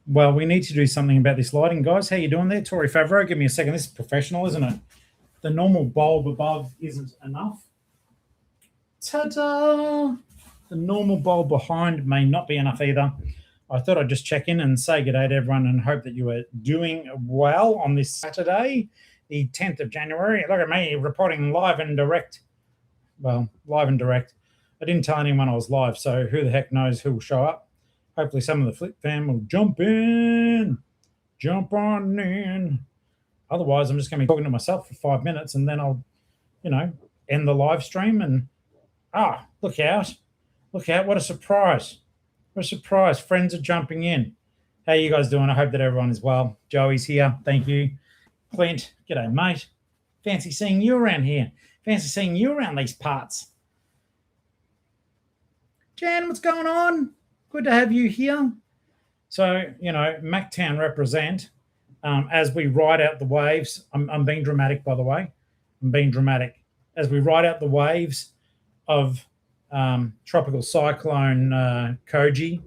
Well, we need to do something about this lighting, guys. How you doing there, Tori Favreau? Give me a second. This is professional, isn't it? The normal bulb above isn't enough. Ta-da! The normal bulb behind may not be enough either. I thought I'd just check in and say good day to everyone and hope that you are doing well on this Saturday, the 10th of January. Look at me reporting live and direct. Well, live and direct. I didn't tell anyone I was live, so who the heck knows who will show up. Hopefully some of the Flip fam will jump on in. Otherwise, I'm just going to be talking to myself for 5 minutes and then I'll, end the live stream and, look out. Look out. What a surprise. What a surprise. Friends are jumping in. How you guys doing? I hope that everyone is well. Joey's here. Thank you. Clint, g'day, mate. Fancy seeing you around here. Fancy seeing you around these parts. Jan, what's going on? Good to have you here. So, Macktown represent as we ride out the waves. I'm being dramatic, by the way. I'm being dramatic. As we ride out the waves of Tropical Cyclone Koji.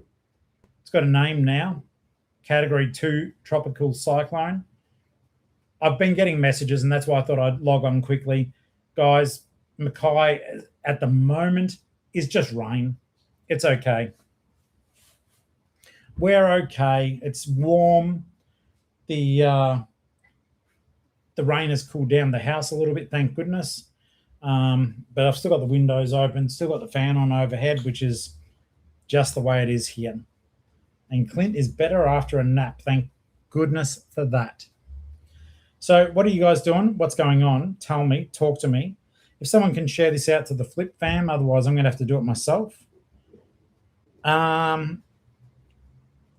It's got a name now. Category 2 Tropical Cyclone. I've been getting messages, and that's why I thought I'd log on quickly. Guys, Mackay at the moment is just rain. It's okay. We're okay. It's warm. The rain has cooled down the house a little bit, thank goodness. But I've still got the windows open, still got the fan on overhead, which is just the way it is here. And Clint is better after a nap. Thank goodness for that. So what are you guys doing? What's going on? Tell me. Talk to me. If someone can share this out to the Flip fam, otherwise I'm going to have to do it myself.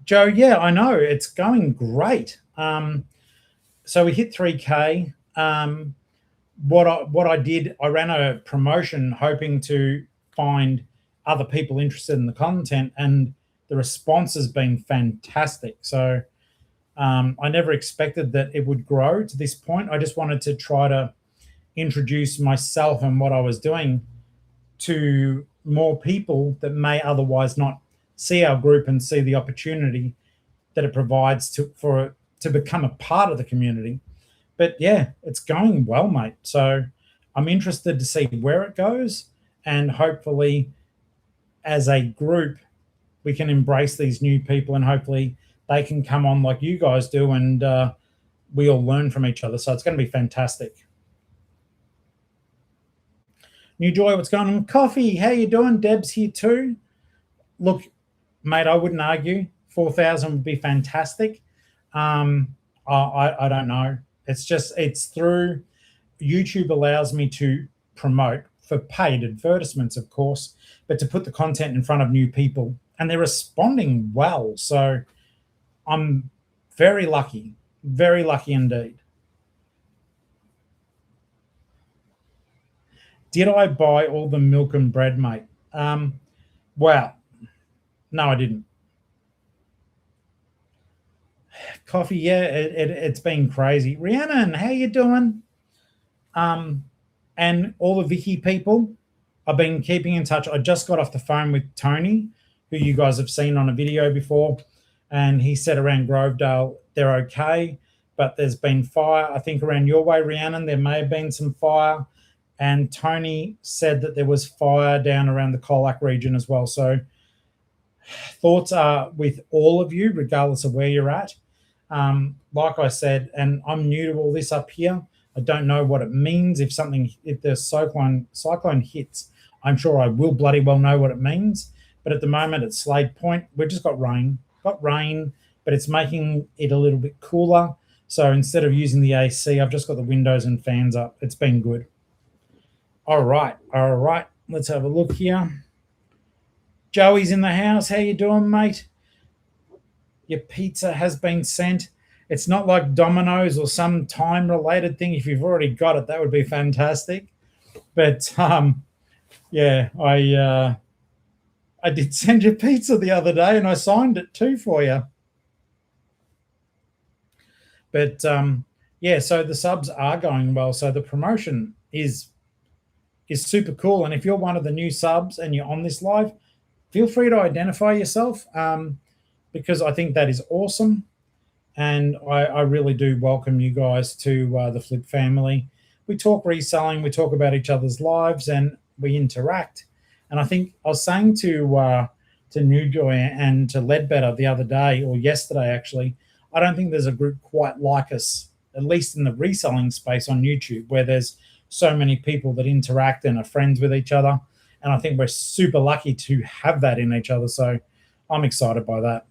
Joe, yeah, I know. It's going great. So we hit 3K. What I did, I ran a promotion hoping to find other people interested in the content, and the response has been fantastic. So I never expected that it would grow to this point. I just wanted to try to introduce myself and what I was doing to more people that may otherwise not see our group and see the opportunity that it provides to become a part of the community. But yeah, it's going well, mate. So I'm interested to see where it goes, and hopefully as a group we can embrace these new people, and hopefully they can come on like you guys do, and we all learn from each other. So it's going to be fantastic. New Joy, what's going on? Coffee, how you doing? Deb's here too. Look, mate, I wouldn't argue. 4,000 would be fantastic. I don't know. It's through YouTube allows me to promote for paid advertisements, of course, but to put the content in front of new people, and they're responding well. So I'm very lucky indeed. Did I buy all the milk and bread, mate? Well, no, I didn't. Coffee, yeah, it's been crazy. Rhiannon, how you doing? And all the Vicky people, I've been keeping in touch. I just got off the phone with Tony, who you guys have seen on a video before, and he said around Grovedale they're okay, but there's been fire. I think around your way, Rhiannon, there may have been some fire, and Tony said that there was fire down around the Colac region as well. So thoughts are with all of you, regardless of where you're at. Like I said, and I'm new to all this up here. I don't know what it means. If the cyclone hits, I'm sure I will bloody well know what it means. But at the moment at Slade Point, we've just got rain, but it's making it a little bit cooler. So instead of using the AC, I've just got the windows and fans up. It's been good. All right. Let's have a look here. Joey's in the house. How you doing, mate? Your pizza has been sent. It's not like Domino's or some time-related thing. If you've already got it, that would be fantastic. But, yeah, I did send you pizza the other day, and I signed it too for you. But, yeah, so the subs are going well. So the promotion is super cool. And if you're one of the new subs and you're on this live, feel free to identify yourself. because I think that is awesome. And I really do welcome you guys to the Flip family. We talk reselling, we talk about each other's lives, and we interact. And I think I was saying to New Joy and to Ledbetter the other day, or yesterday actually, I don't think there's a group quite like us, at least in the reselling space on YouTube, where there's so many people that interact and are friends with each other. And I think we're super lucky to have that in each other. So I'm excited by that.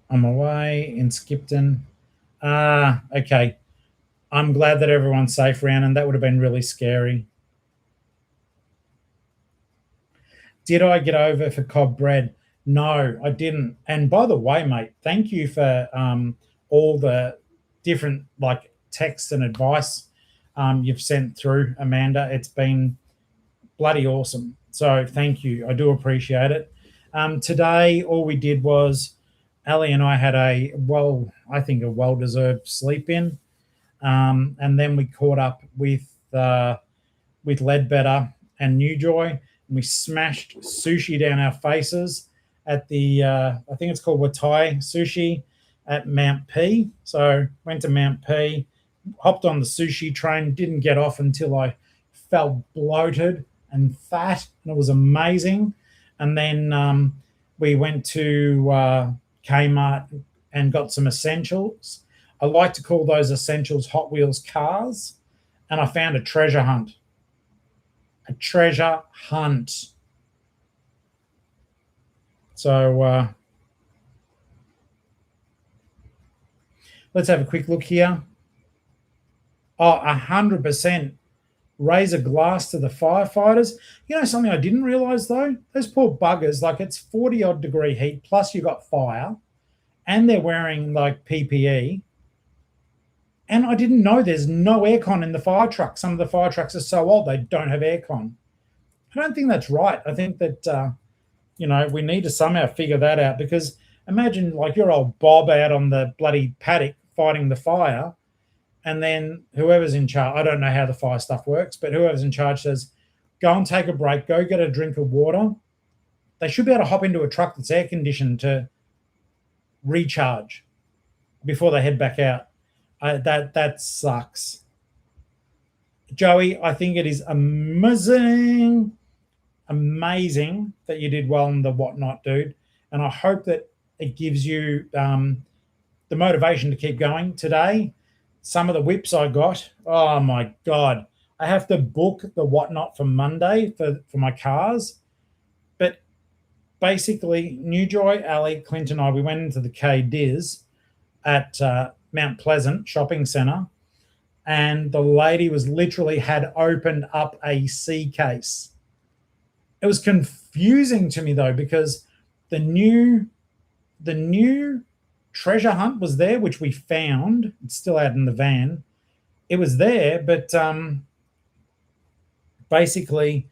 I'm away in Skipton. Okay. I'm glad that everyone's safe, Rhiannon. That would have been really scary. Did I get over for cob bread? No, I didn't. And by the way, mate, thank you for all the different like texts and advice you've sent through, Amanda. It's been bloody awesome. So thank you. I do appreciate it. Today, all we did was Ali and I had I think a well-deserved sleep in. And then we caught up with Ledbetter and New Joy, and we smashed sushi down our faces at the I think it's called Watai Sushi at Mount P. So went to Mount P, hopped on the sushi train, didn't get off until I felt bloated and fat, and it was amazing. And then we went to Kmart and got some essentials. I like to call those essentials Hot Wheels cars, and I found a treasure hunt. A treasure hunt. So let's have a quick look here. Oh, 100%. Raise a glass to the firefighters. You know something I didn't realize though? Those poor buggers, like it's 40 odd degree heat, plus you got fire, and they're wearing like PPE. And I didn't know there's no aircon in the fire truck. Some of the fire trucks are so old they don't have aircon. I don't think that's right. I think that we need to somehow figure that out, because imagine like your old Bob out on the bloody paddock fighting the fire, and then whoever's in charge, I don't know how the fire stuff works, but whoever's in charge says, go and take a break, go get a drink of water. They should be able to hop into a truck that's air conditioned to recharge before they head back out. That sucks. Joey, I think it is amazing that you did well in the whatnot, dude. And I hope that it gives you the motivation to keep going today. Some of the whips I got, oh my God. I have to book the whatnot for Monday for my cars. But basically, New Joy, Ali, Clint, and I, we went into the K-Diz at Mount Pleasant Shopping Centre, and the lady had opened up a C case. It was confusing to me though, because the new treasure hunt was there, which we found. It's still out in the van. It was there, but basically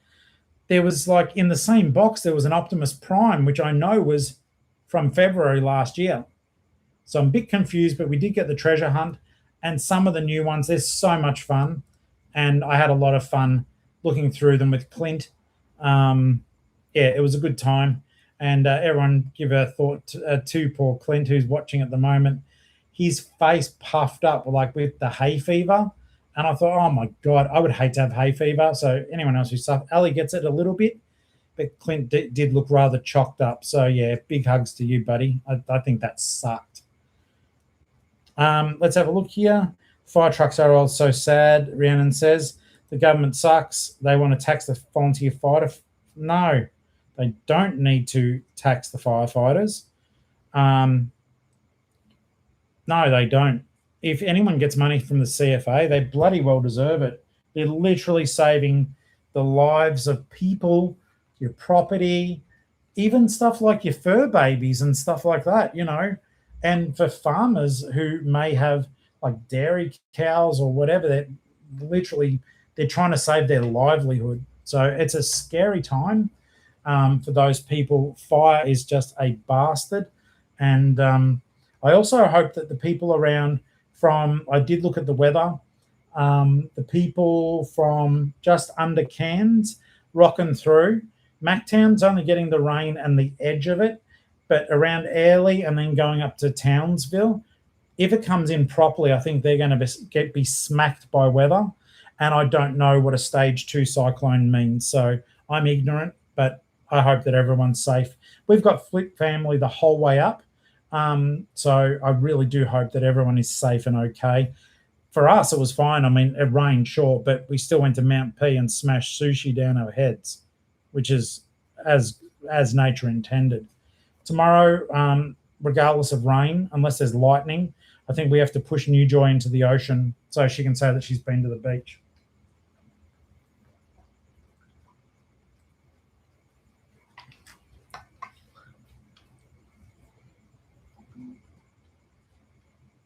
there was like in the same box there was an Optimus Prime, which I know was from February last year. So I'm a bit confused, but we did get the treasure hunt and some of the new ones. They're so much fun, and I had a lot of fun looking through them with Clint. It was a good time, and everyone give a thought to poor Clint, who's watching at the moment. His face puffed up like with the hay fever, and I thought, oh my God, I would hate to have hay fever. So anyone else who suffers, Ali gets it a little bit, but Clint did look rather chocked up. So yeah, big hugs to you, buddy. I think that sucked. Let's have a look here. Fire trucks are all so sad, Rhiannon says. The government sucks. They want to tax the volunteer fighter. No, they don't need to tax the firefighters. No, they don't. If anyone gets money from the CFA, they bloody well deserve it. They're literally saving the lives of people, your property, even stuff like your fur babies and stuff like that, And for farmers who may have like dairy cows or whatever, they're trying to save their livelihood. So it's a scary time for those people. Fire is just a bastard. And I also hope that the people around I did look at the weather, the people from just under Cairns, rocking through. Macktown's only getting the rain and the edge of it, but around Airlie and then going up to Townsville, if it comes in properly, I think they're going to be smacked by weather. And I don't know what a stage 2 cyclone means. So I'm ignorant, but I hope that everyone's safe. We've got Flip family the whole way up. So I really do hope that everyone is safe and okay. For us, it was fine. I mean, it rained, sure, but we still went to Mount P and smashed sushi down our heads, which is as nature intended. Tomorrow, regardless of rain, unless there's lightning, I think we have to push New Joy into the ocean so she can say that she's been to the beach.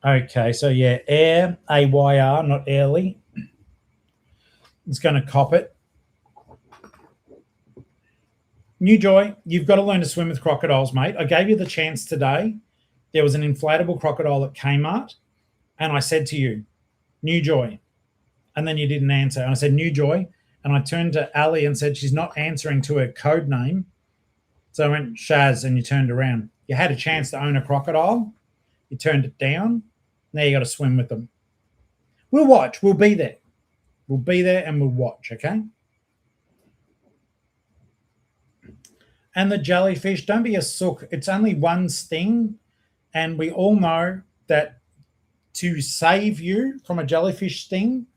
Okay, so yeah, Air, AYR, not Airly. It's going to cop it. New Joy, you've got to learn to swim with crocodiles, mate. I gave you the chance today. There was an inflatable crocodile at Kmart, and I said to you, New Joy. And then you didn't answer. And I said, New Joy. And I turned to Ali and said, she's not answering to her code name. So I went, Shaz, and you turned around. You had a chance to own a crocodile. You turned it down. Now you got to swim with them. We'll watch. We'll be there. We'll be there and we'll watch, okay? And the jellyfish, don't be a sook. It's only one sting. And we all know that to save you from a jellyfish sting,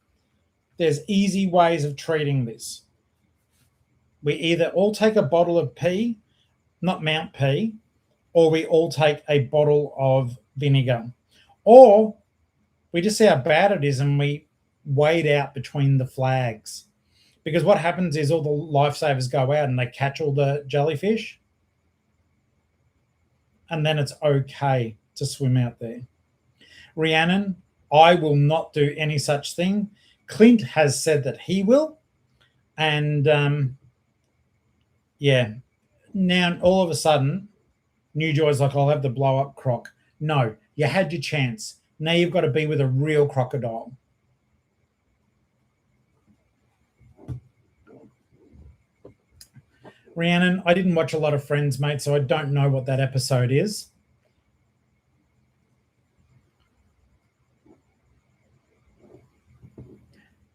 there's easy ways of treating this. We either all take a bottle of pee, not Mount P, or we all take a bottle of vinegar. Or we just see how bad it is and we wade out between the flags. Because what happens is all the lifesavers go out and they catch all the jellyfish. And then it's okay to swim out there. Rhiannon, I will not do any such thing. Clint has said that he will. And yeah, now all of a sudden, New Joy's like, I'll have the blow up croc. No, you had your chance. Now you've got to be with a real crocodile. Rhiannon, I didn't watch a lot of Friends, mate, so I don't know what that episode is.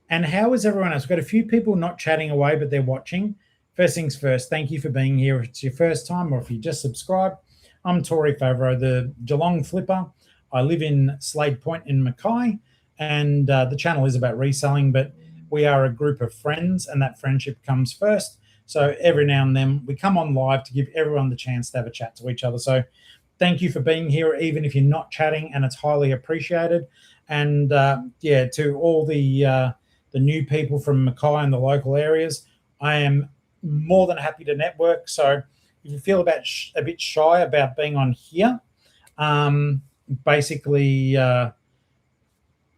And how is everyone else? We've got a few people not chatting away, but they're watching. First things first, thank you for being here. If it's your first time or if you just subscribed, I'm Tori Favreau, the Geelong-Flipper. I live in Slade Point in Mackay, and the channel is about reselling, but we are a group of friends, and that friendship comes first. So every now and then we come on live to give everyone the chance to have a chat to each other. So thank you for being here, even if you're not chatting, and it's highly appreciated. And yeah, to all the new people from Mackay and the local areas, I am more than happy to network. So if you feel a bit shy about being on here, basically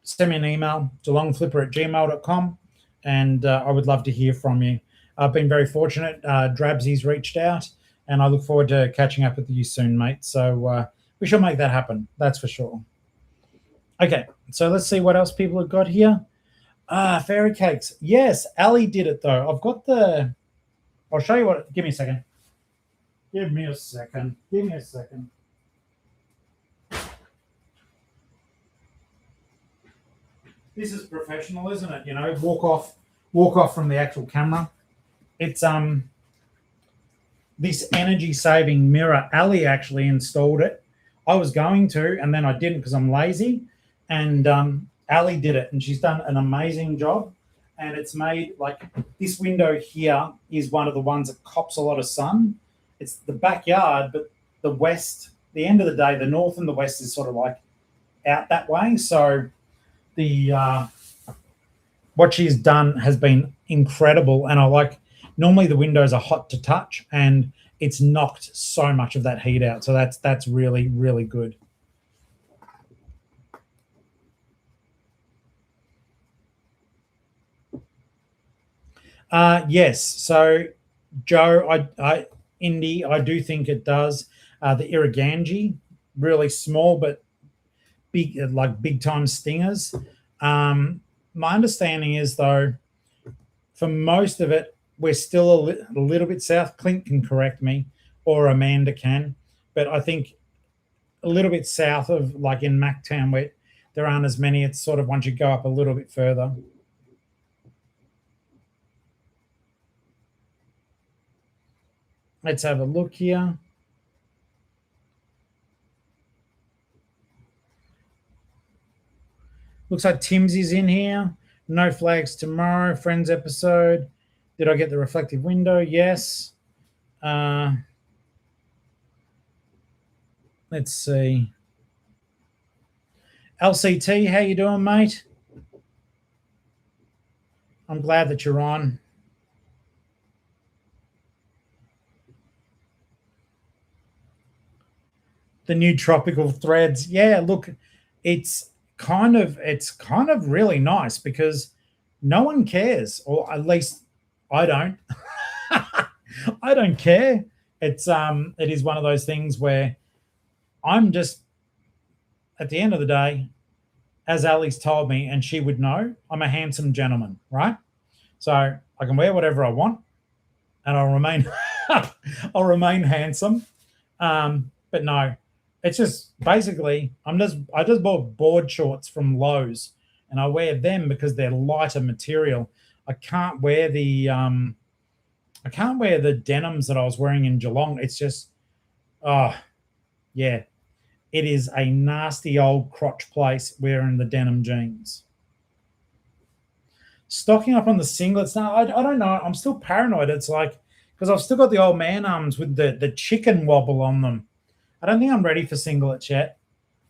send me an email, geelongflipper@gmail.com, and I would love to hear from you. I've been very fortunate. Drabsy's reached out, and I look forward to catching up with you soon, mate. So we shall make that happen. That's for sure. Okay, so let's see what else people have got here. Fairy cakes. Yes, Ali did it, though. I've got the... I'll show you what... Give me a second. Give me a second. Give me a second. This is professional, isn't it? You know, walk off from the actual camera. It's this energy saving mirror. Ali actually installed it. I was going to, and then I didn't because I'm lazy. And Ali did it, and she's done an amazing job. And it's made, like, this window here is one of the ones that cops a lot of sun. It's the backyard, but the west, the end of the day, the north and the west is sort of like out that way. So the what she's done has been incredible. And I like, normally the windows are hot to touch, and it's knocked so much of that heat out. So that's really, really good. Yes. So Joe, Indy, I do think it does. The Irriganji, really small but big, like big time stingers. My understanding is, though, for most of it, we're still a little bit south. Clint can correct me, or Amanda can, but I think a little bit south of, like in Macktown, where there aren't as many. It's sort of once you go up a little bit further. Let's have a look here. Looks like Tim's is in here. No flags tomorrow. Friends episode. Did I get the reflective window? Yes. Let's see. LCT, how you doing, mate? I'm glad that you're on. The new tropical threads. Yeah, look, it's kind of really nice because no one cares, or at least I don't. I don't care. It is one of those things where I'm just, at the end of the day, as Ali's told me, and she would know, I'm a handsome gentleman, right? So I can wear whatever I want, and I'll remain I'll remain handsome. But no, it's just basically I just bought board shorts from Lowe's, and I wear them because they're lighter material. I can't wear the denims that I was wearing in Geelong. It's just, oh yeah, it is a nasty old crotch place wearing the denim jeans. Stocking up on the singlets now. I don't know. I'm still paranoid. It's like, because I've still got the old man arms with the chicken wobble on them. I don't think I'm ready for singlets yet.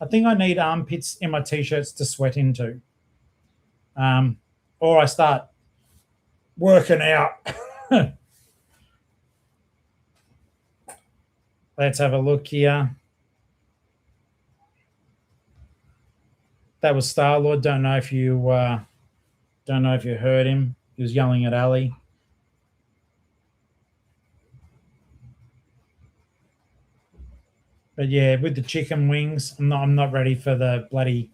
I think I need armpits in my t-shirts to sweat into. Or I start working out. Let's have a look here. That was Star-Lord. Don't know if you heard him. He was yelling at Ali. But yeah, with the chicken wings, I'm not ready for the bloody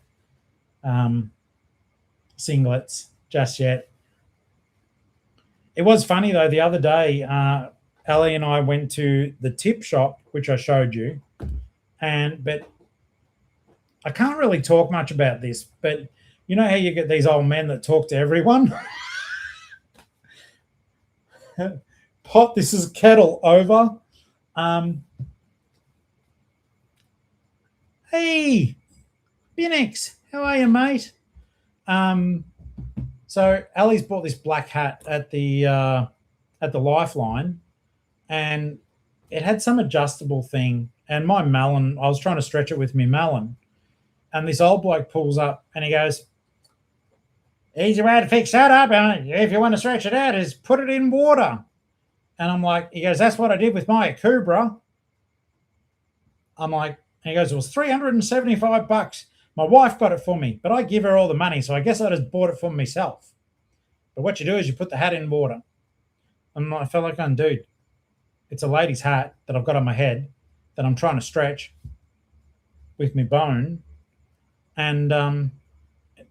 singlets just yet. It was funny though, the other day, Ali and I went to the tip shop, which I showed you, but I can't really talk much about this, but you know how you get these old men that talk to everyone? Pot, this is kettle over. Hey, Binix, how are you, mate? So Ali's bought this black hat at the Lifeline, and it had some adjustable thing. And my melon, I was trying to stretch it with my melon, and this old bloke pulls up and he goes, "Easy way to fix that up, if you want to stretch it out, is put it in water." And I'm like, he goes, "That's what I did with my Cobra." I'm like, and he goes, "It was $375. My wife got it for me, but I give her all the money, so I guess I just bought it for myself. But what you do is you put the hat in water." And I felt like, dude, it's a lady's hat that I've got on my head that I'm trying to stretch with my bone, and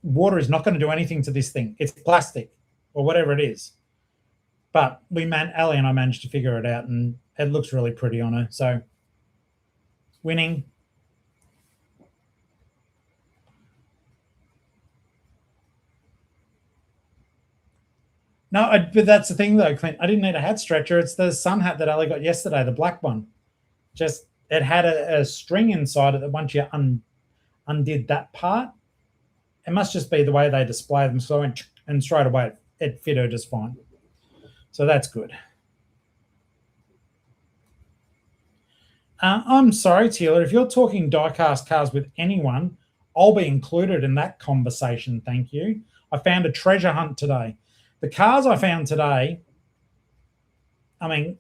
water is not going to do anything to this thing. It's plastic or whatever it is. But Ali and I managed to figure it out, and it looks really pretty on her. So winning. No, but that's the thing though, Clint. I didn't need a hat stretcher. It's the sun hat that Ali got yesterday, the black one. Just it had a string inside it that once you undid that part, it must just be the way they display them. So I went, and straight away it fit her just fine. So that's good. I'm sorry, Taylor. If you're talking diecast cars with anyone, I'll be included in that conversation. Thank you. I found a treasure hunt today. The cars I found today, I mean,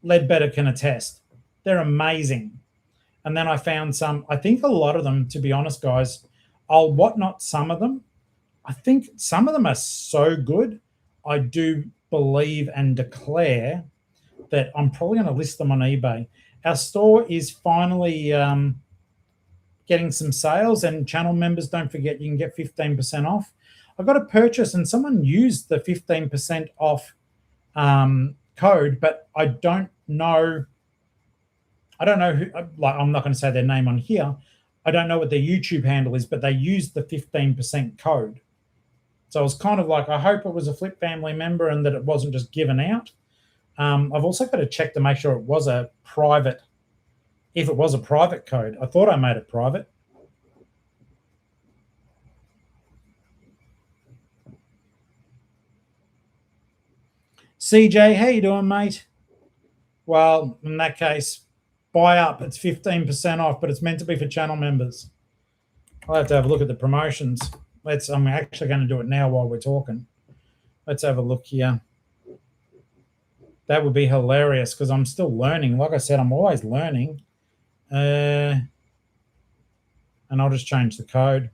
Ledbetter can attest. They're amazing. And then I found some, I think a lot of them, to be honest, guys, I'll whatnot some of them. I think some of them are so good. I do believe and declare that I'm probably going to list them on eBay. Our store is finally getting some sales, and channel members, don't forget, you can get 15% off. I got a purchase and someone used the 15% off code, but I don't know who, like, I'm not going to say their name on here. I don't know what their YouTube handle is, but they used the 15% code. So I was kind of like, I hope it was a Flip family member and that it wasn't just given out. I've also got to check to make sure it was a private. If it was a private code, I thought I made it private. CJ, how you doing, mate? Well, in that case, buy up. It's 15% off, but it's meant to be for channel members. I'll have to have a look at the promotions. I'm actually going to do it now while we're talking. Let's have a look here. That would be hilarious because I'm still learning. Like I said, I'm always learning. And I'll just change the code.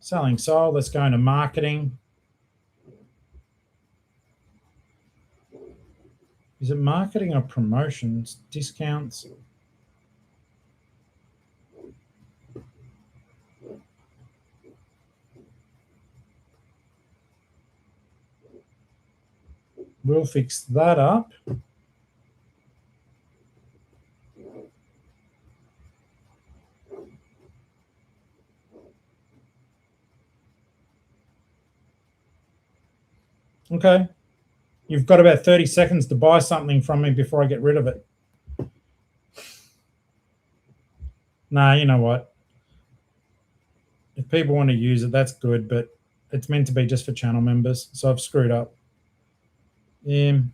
Selling sold. Let's go into marketing. Is it marketing or promotions? Discounts? We'll fix that up. Okay. You've got about 30 seconds to buy something from me before I get rid of it. Nah, you know what? If people want to use it, that's good, but it's meant to be just for channel members, so I've screwed up. I'll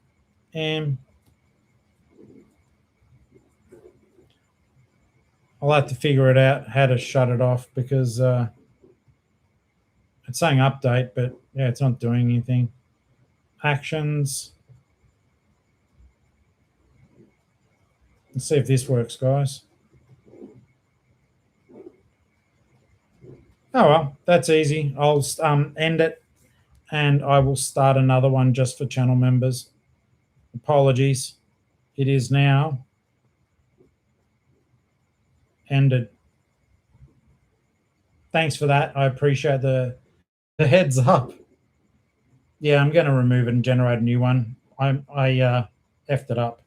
have to figure it out how to shut it off because it's saying update, but yeah, it's not doing anything. Actions. Let's see if this works, guys. Oh, well, that's easy. I'll end it and I will start another one just for channel members. Apologies. It is now ended. Thanks for that. I appreciate the heads up. Yeah, I'm going to remove it and generate a new one. I effed it up.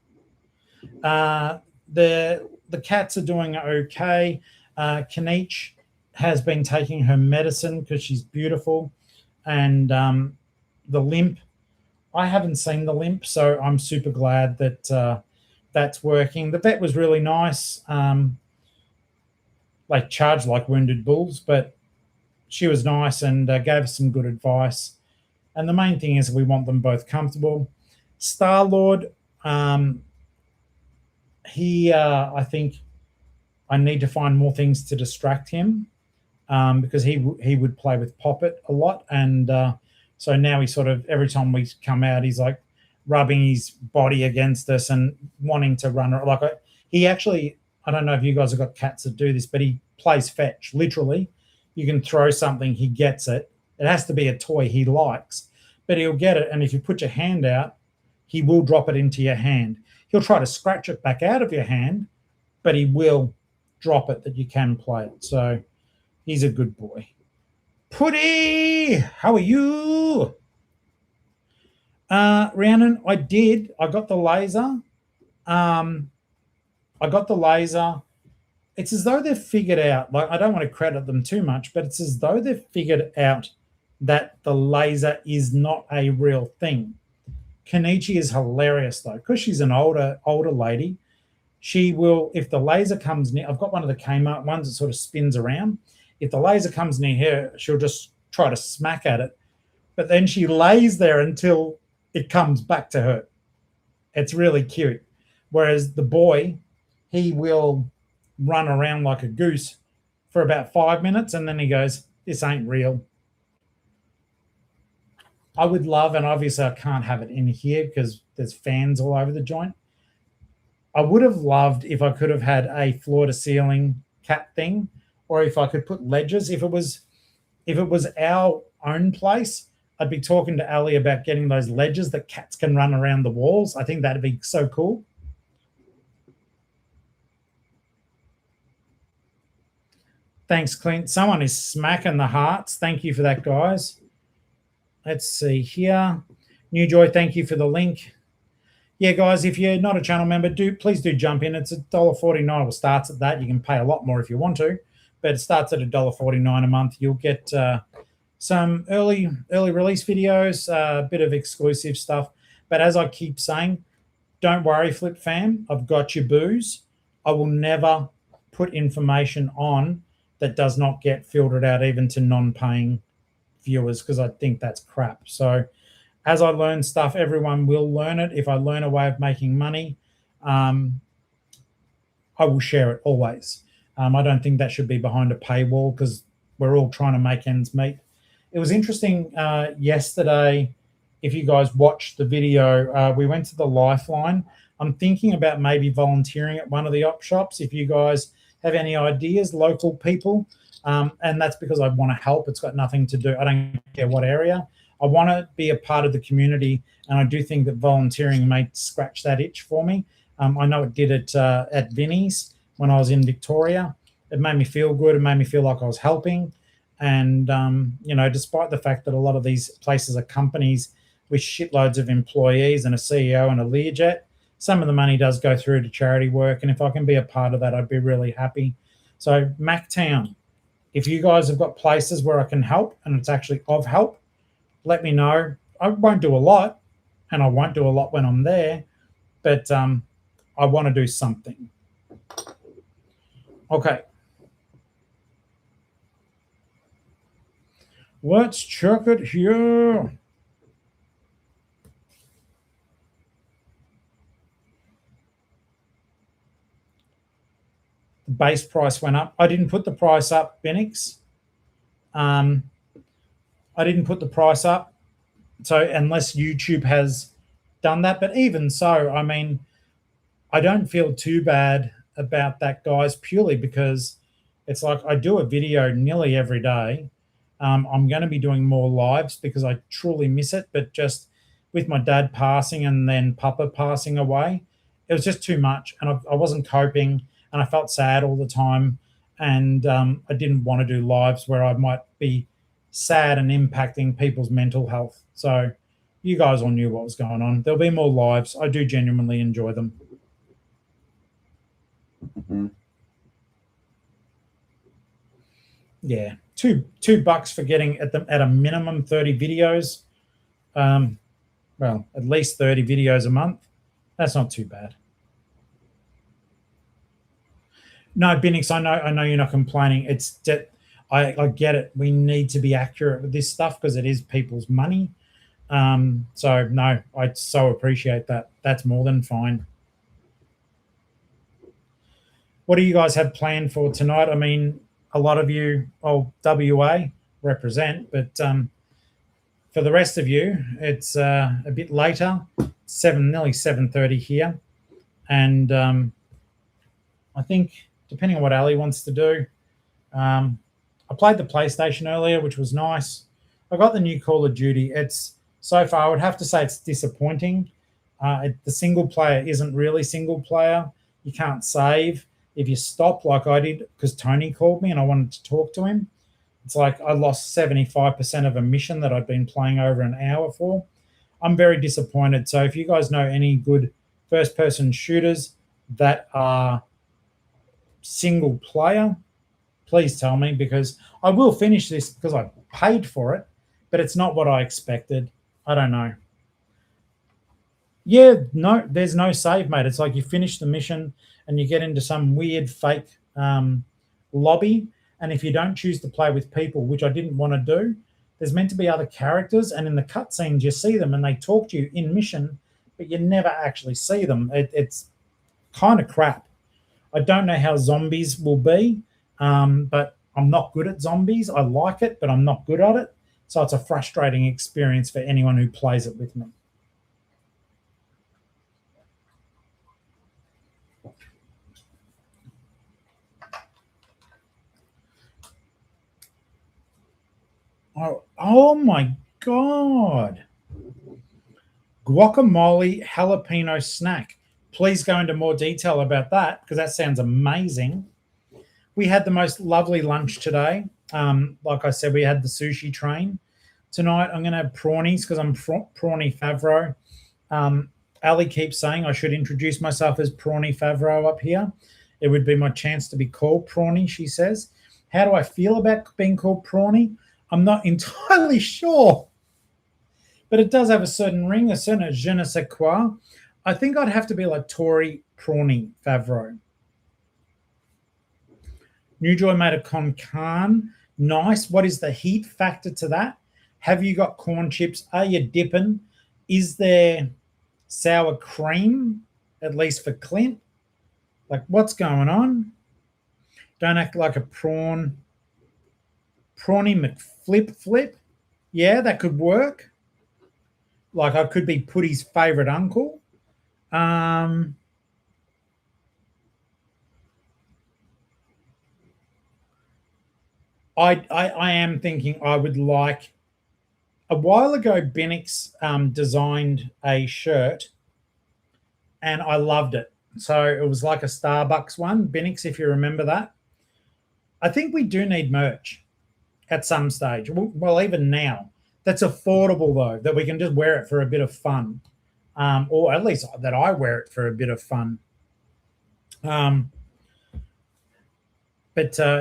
The cats are doing okay. Kaniche has been taking her medicine because she's beautiful, and the limp. I haven't seen the limp, so I'm super glad that that's working. The vet was really nice. Like charged like wounded bulls, but she was nice and gave us some good advice. And the main thing is we want them both comfortable. Star-Lord, I think I need to find more things to distract him because he would play with Poppet a lot. And so now he sort of, every time we come out, he's like rubbing his body against us and wanting to run. Like he actually, I don't know if you guys have got cats that do this, but he plays fetch, literally. You can throw something, he gets it. It has to be a toy he likes, but he'll get it. And if you put your hand out, he will drop it into your hand. He'll try to scratch it back out of your hand, but he will drop it that you can play it. So he's a good boy. Putty, how are you? Rhiannon, I got the laser. I got the laser. It's as though they've figured out, like, I don't want to credit them too much, but it's as though they've figured out that the laser is not a real thing. Kanichi is hilarious though, because she's an older lady. She will, if the laser comes near, I've got one of the Kmart ones that sort of spins around. If the laser comes near her, she'll just try to smack at it, but then she lays there until it comes back to her. It's really cute. Whereas the boy, he will run around like a goose for about 5 minutes and then he goes, this ain't real. I would love, and obviously I can't have it in here because there's fans all over the joint. I would have loved if I could have had a floor to ceiling cat thing, or if I could put ledges. If it was our own place, I'd be talking to Ali about getting those ledges that cats can run around the walls. I think that'd be so cool. Thanks, Clint. Someone is smacking the hearts. Thank you for that, guys. Let's see here. New Joy, thank you for the link. Yeah, guys, if you're not a channel member, please do jump in. It's $1.49. It starts at that. You can pay a lot more if you want to, but it starts at $1.49 a month. You'll get some early release videos, a bit of exclusive stuff. But as I keep saying, don't worry, Flip fam. I've got your booze. I will never put information on that does not get filtered out even to non-paying viewers, because I think that's crap. So as I learn stuff, everyone will learn it. If I learn a way of making money, I will share it always. I don't think that should be behind a paywall, because we're all trying to make ends meet. It was interesting yesterday, if you guys watched the video, we went to the Lifeline. I'm thinking about maybe volunteering at one of the op shops. If you guys have any ideas, local people, and that's because I want to help. It's got nothing to do. I don't care what area. I want to be a part of the community, and I do think that volunteering may scratch that itch for me. I know it did it at Vinnie's when I was in Victoria. It made me feel good. It made me feel like I was helping. And, despite the fact that a lot of these places are companies with shitloads of employees and a CEO and a Learjet, some of the money does go through to charity work. And if I can be a part of that, I'd be really happy. So Macktown, if you guys have got places where I can help and it's actually of help, let me know. I won't do a lot, and I won't do a lot when I'm there, but I want to do something. Okay. Let's check it here. The base price went up. I didn't put the price up, Benix. I didn't put the price up, so unless YouTube has done that. But even so, I mean, I don't feel too bad about that, guys, purely because it's like I do a video nearly every day. I'm going to be doing more lives because I truly miss it. But just with my dad passing and then Papa passing away, it was just too much. And I wasn't coping, and I felt sad all the time. And I didn't want to do lives where I might be sad and impacting people's mental health. So you guys all knew what was going on. There'll be more lives. I do genuinely enjoy them. Mm-hmm. Yeah, $2 for getting at a minimum 30 videos. Well, at least 30 videos a month. That's not too bad. No, Binix, I know you're not complaining. It's that I get it. We need to be accurate with this stuff because it is people's money. So no, I so appreciate that. That's more than fine. What do you guys have planned for tonight? I mean, a lot of you, WA represent, but for the rest of you, it's a bit later, nearly 7:30 here, and I think depending on what Ali wants to do, I played the PlayStation earlier, which was nice. I got the new Call of Duty. It's so far, I would have to say it's disappointing. The single player isn't really single player. You can't save. If you stop like I did, because Tony called me and I wanted to talk to him, it's like I lost 75% of a mission that I'd been playing over an hour for. I'm very disappointed. So if you guys know any good first-person shooters that are single player, please tell me, because I will finish this because I paid for it, but it's not what I expected. I don't know. Yeah, no, there's no save, mate. It's like you finish the mission and you get into some weird fake lobby, and if you don't choose to play with people, which I didn't want to do, there's meant to be other characters, and in the cutscenes you see them and they talk to you in mission, but you never actually see them. It's kind of crap. I don't know how zombies will be, but I'm not good at zombies. I like it, but I'm not good at it. So it's a frustrating experience for anyone who plays it with me. Oh my God. Guacamole jalapeno snack. Please go into more detail about that because that sounds amazing. We had the most lovely lunch today. Like I said, we had the sushi train. tonight I'm going to have prawnies because I'm Prawny Favreau. Ali keeps saying I should introduce myself as Prawny Favreau up here. It would be my chance to be called Prawny, she says. How do I feel about being called Prawny? I'm not entirely sure. But it does have a certain ring, a certain je ne sais quoi. I think I'd have to be like Tory Prawny Favreau. New Joy made a con carne. Nice. What is the heat factor to that? Have you got corn chips? Are you dipping? Is there sour cream, at least for Clint? Like, what's going on? Don't act like a prawn. Prawny McFlip. Yeah, that could work. Like, I could be Putty's favourite uncle. I am thinking I would like. A while ago, Benix designed a shirt, and I loved it. So it was like a Starbucks one. Benix, if you remember that. I think we do need merch at some stage. Well, even now. That's affordable, though, that we can just wear it for a bit of fun. Or at least that I wear it for a bit of fun. But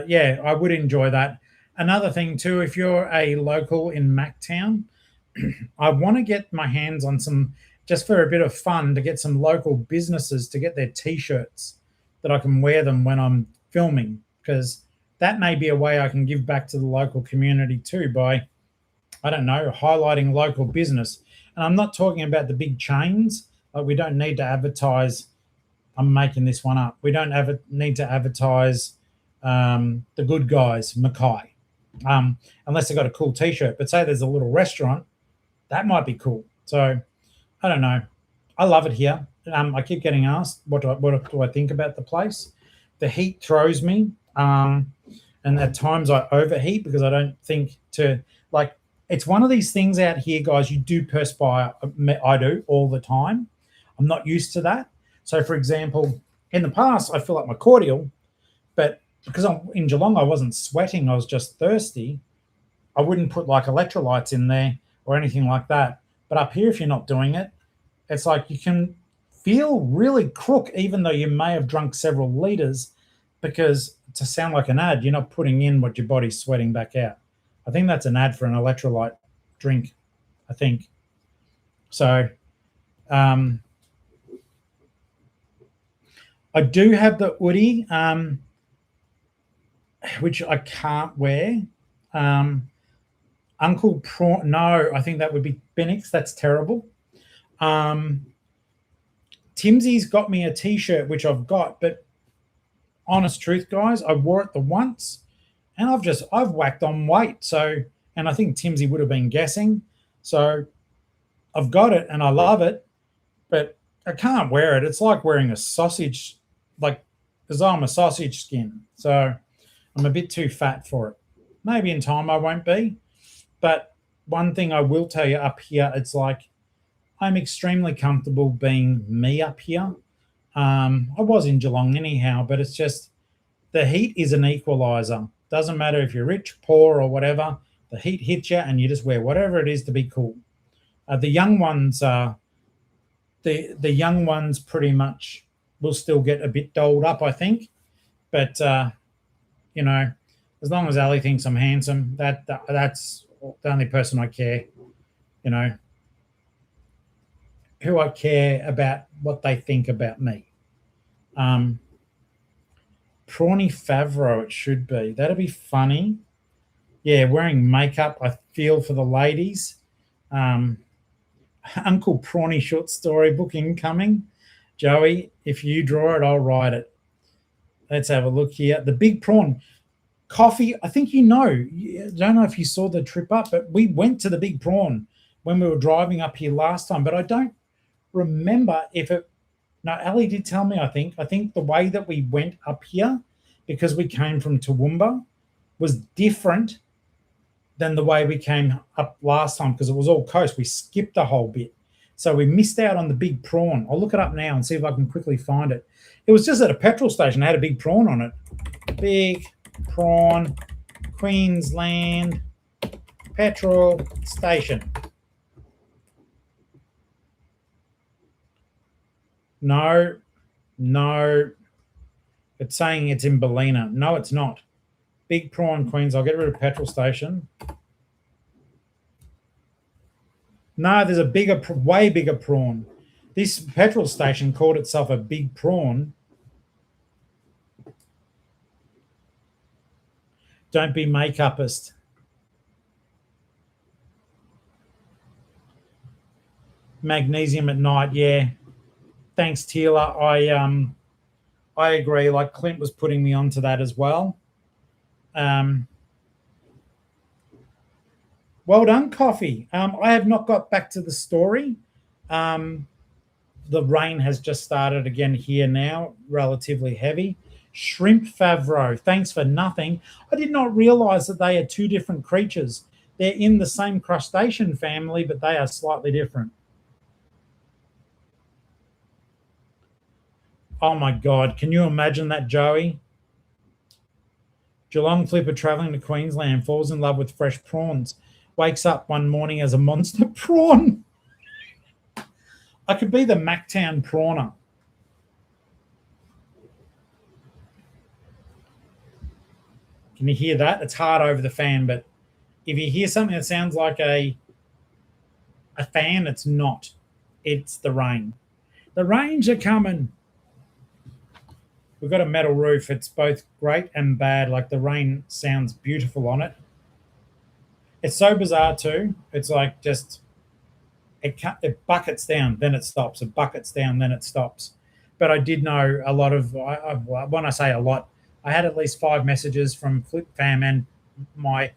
yeah, I would enjoy that. Another thing too, if you're a local in Macktown, I want to get my hands on some, just for a bit of fun, to get some local businesses to get their T-shirts that I can wear them when I'm filming, because that may be a way I can give back to the local community too by, I don't know, highlighting local business. And I'm not talking about the big chains. Like, we don't need to advertise. I'm making this one up. We don't need to advertise the Good Guys, Mackay, unless they've got a cool T-shirt. But say there's a little restaurant, that might be cool. So I don't know. I love it here. I keep getting asked what do I think about the place. The heat throws me, and at times I overheat because I don't think to, like, it's one of these things out here, guys. You do perspire. I do all the time. I'm not used to that. So, for example, in the past, I fill up my cordial, but because I'm in Geelong, I wasn't sweating. I was just thirsty. I wouldn't put like electrolytes in there or anything like that. But up here, if you're not doing it, it's like you can feel really crook, even though you may have drunk several litres, because to sound like an ad, you're not putting in what your body's sweating back out. I think that's an ad for an electrolyte drink, I think. So I do have the hoodie, which I can't wear. Uncle Prawn, no, I think that would be Benix. That's terrible. Timsy's got me a T-shirt, which I've got, but honest truth, guys, I wore it the once, and I've whacked on weight. So, and I think Timsy would have been guessing. So I've got it and I love it, but I can't wear it. It's like wearing a sausage, like, because I'm a sausage skin. So I'm a bit too fat for it. Maybe in time I won't be. But one thing I will tell you up here, it's like I'm extremely comfortable being me up here. I was in Geelong anyhow, but it's just the heat is an equalizer. Doesn't matter if you're rich, poor, or whatever. The heat hits you, and you just wear whatever it is to be cool. The young ones, the young ones, pretty much will still get a bit dolled up, I think. But you know, as long as Ali thinks I'm handsome, that's the only person I care. You know, who I care about what they think about me. Prawny Favreau, it should be. That'd be funny. Yeah, wearing makeup, I feel for the ladies. Uncle Prawny short story book incoming. Joey, if you draw it, I'll write it. Let's have a look here. The Big Prawn. Coffee, I think I don't know if you saw the trip up, but we went to the Big Prawn when we were driving up here last time, but I don't remember if it. No, Ali did tell me, I think the way that we went up here, because we came from Toowoomba, was different than the way we came up last time, because it was all coast. We skipped a whole bit. So we missed out on the Big Prawn. I'll look it up now and see if I can quickly find it. It was just at a petrol station. It had a Big Prawn on it. Big Prawn, Queensland, petrol station. No, no. It's saying it's in Ballina. No, it's not. Big prawn, Queens. I'll get rid of petrol station. No, there's a bigger, way bigger prawn. This petrol station called itself a big prawn. Don't be makeupist. Magnesium at night, yeah. Thanks, Tila. I agree. Like Clint was putting me onto that as well. Well done, Coffee. I have not got back to the story. The rain has just started again here now, relatively heavy. Shrimp Favreau, thanks for nothing. I did not realize that they are two different creatures. They're in the same crustacean family, but they are slightly different. Oh my God, can you imagine that, Joey? Geelong-Flipper traveling to Queensland, falls in love with fresh prawns, wakes up one morning as a monster prawn. I could be the Macktown prawner. Can you hear that? It's hard over the fan, but if you hear something that sounds like a fan, it's not. It's the rain. The rains are coming. We've got a metal roof. It's both great and bad. Like the rain sounds beautiful on it. It's so bizarre too. It's like just it buckets down, then it stops. It buckets down, then it stops. But I did know a lot of. When I say a lot, I had at least 5 messages from Flip Fam and my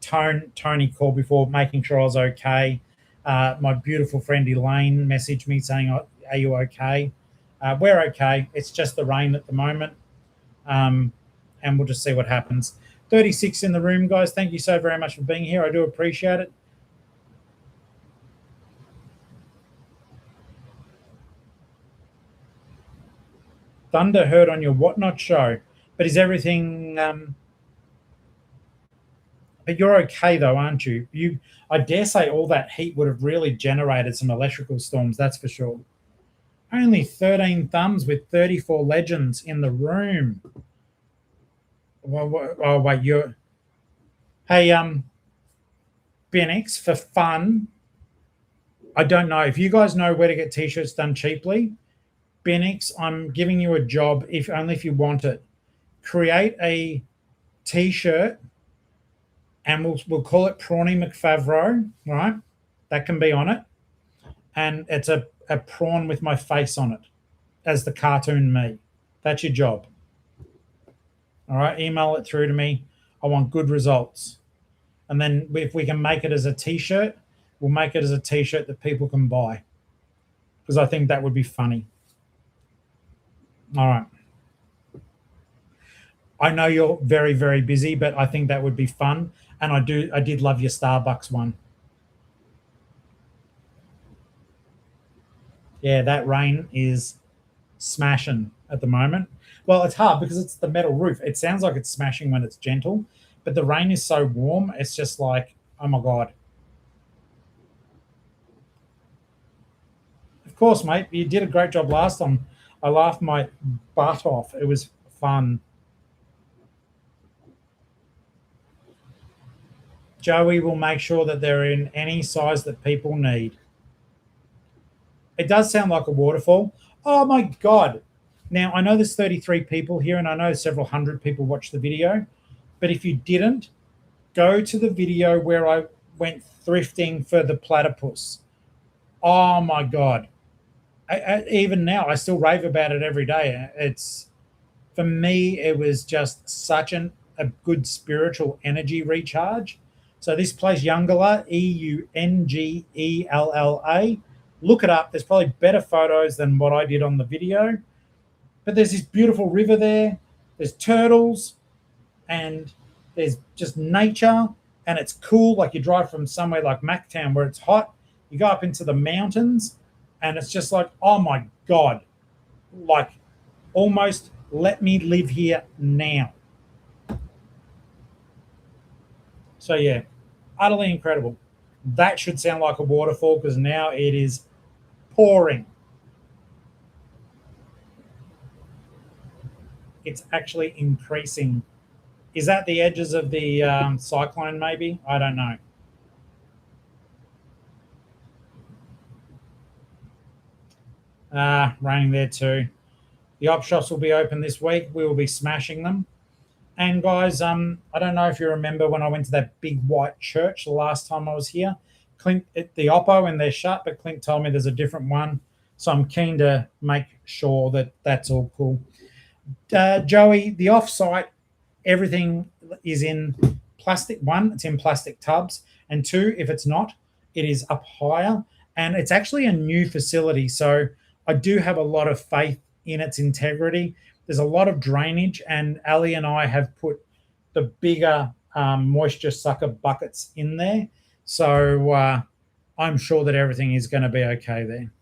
Tony called before, making sure I was okay. My beautiful friend Elaine messaged me saying, "Are you okay?" We're okay. It's just the rain at the moment, and we'll just see what happens. 36 in the room, guys. Thank you so very much for being here. I do appreciate it. Thunder heard on your Whatnot show, but is everything? But you're okay though, aren't you? I dare say, all that heat would have really generated some electrical storms. That's for sure. Only 13 thumbs with 34 legends in the room. Well, oh wait, you're. Hey, Benix, for fun. I don't know if you guys know where to get t-shirts done cheaply. Benix, I'm giving you a job, if only if you want it. Create a t-shirt, and we'll call it Prawny McFavreau, right? That can be on it, and it's a prawn with my face on it, as the cartoon me. That's your job. All right, email it through to me. I want good results, and then if we can make it as a t-shirt, we'll make it as a t-shirt that people can buy, because I think that would be funny. All right. I know you're very, very busy, but I think that would be fun. And I did love your Starbucks one. Yeah, that rain is smashing at the moment. Well, it's hard because it's the metal roof. It sounds like it's smashing when it's gentle, but the rain is so warm. It's just like, oh my God. Of course, mate. You did a great job last time. I laughed my butt off. It was fun. Joey will make sure that they're in any size that people need. It does sound like a waterfall. Oh my God. Now, I know there's 33 people here, and I know several hundred people watched the video. But if you didn't, go to the video where I went thrifting for the platypus. Oh my God. Even now, I still rave about it every day. For me, it was just such a good spiritual energy recharge. So this place, Eungella, Eungella. Look it up. There's probably better photos than what I did on the video. But there's this beautiful river there. There's turtles, and there's just nature, and it's cool. Like you drive from somewhere like Macktown where it's hot, you go up into the mountains, and it's just like, oh my God, like almost let me live here now. So yeah, Utterly incredible. That should sound like a waterfall because now it is pouring. It's actually increasing. Is that the edges of the cyclone, maybe? I don't know. Raining there too. The op shops will be open this week. We will be smashing them. And guys, I don't know if you remember when I went to that big white church the last time I was here. Clint, the Oppo, and they're shut, but Clint told me there's a different one. So I'm keen to make sure that that's all cool. Joey, the off-site, everything is in plastic. One, it's in plastic tubs, and two, if it's not, it is up higher, and it's actually a new facility. So I do have a lot of faith in its integrity. There's a lot of drainage, and Ali and I have put the bigger moisture sucker buckets in there. So I'm sure that everything is going to be okay there.